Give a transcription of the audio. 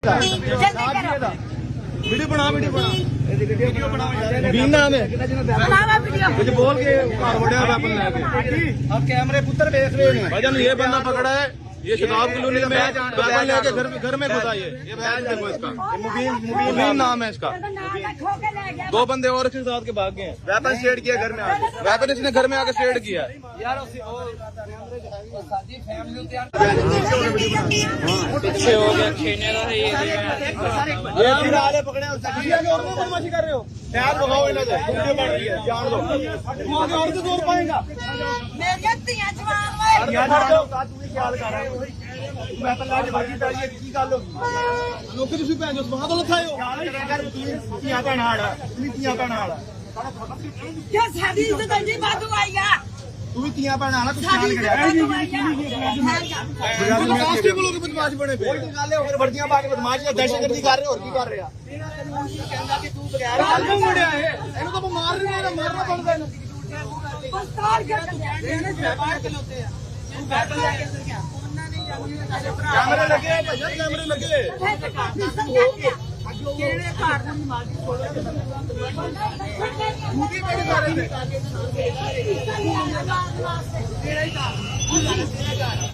Video बना been नाम है कुछ बोल के घर वड़िया वेपन लेके अब कैमरे पुत्र देख रहे हैं भजन ये बंदा पकड़ा है ये शताब कॉलोनी में वेपन लेके घर में घुसा ये बैग देखो इसका मुबीन नाम है इसका। दो बंदे और इसके साथ के भाग गए हैं। वेपन स्टेट किया घर में आके वेपन इसने घर में आके स्टेट किया पीछे हो गया खेने का है ये फिर आले पकड़े और बदमाशी कर रहे हो पैर लगाओ इन्हें वीडियो बन रही है जान दो आगे और तो दूर पाएगा ख्याल कर रहा है मैं तो लाज भागी चाहिए की गल होगी लोग ਤੁਸੀਂ ਭੈਣ ਜੋ ਸਵਾਦ ਲਥਾਇਓ ਧੀਆਂ ਭੈਣਾਂ ਵਾਲਾ ਤੁਸੀਂ ਧੀਆਂ ਭੈਣਾਂ ਵਾਲਾ क्या साडी इज्जत नहीं बात आई है ਤੂੰ ਵੀ ਧੀਆਂ ਭੈਣਾਂ ਵਾਲਾ ਕੁਝ ਖਿਆਲ ਕਰਿਆ ਕਾਸਟੀ ਬੋਲੋ ਕਿ ਬਦਮਾਸ਼ ਬਣੇ ਪਏ ਕੋਈ ਗੱਲ ਹੈ ਹੋਰ ਵਰਦੀਆਂ ਪਾ ਕੇ ਬਦਮਾਸ਼ ਜਾਂ ਦਹਿਸ਼ਤਗਰਦੀ ਕਰ ਰਹੇ ਹੋਰ ਕੀ ਕਰ ਰਿਹਾ ਕਹਿੰਦਾ ਕਿ ਤੂੰ ਬਗੈਰ ਹਾਲ ਨੂੰ ਮੁੜਿਆ ਇਹਨੂੰ ਤਾਂ ਮਾਰ ਰਹੇ ਨੇ ਮਾਰਨਾ ਬਣਦਾ ਇਹਨੂੰ बस तार के बाहर खलोते हैं बैटल लेके अंदर क्या कैमरे लगे भैया कैमरे लगे केड़े घर नहीं मारती छोड़ो खूबी बड़ी कर रहे थे केड़े घर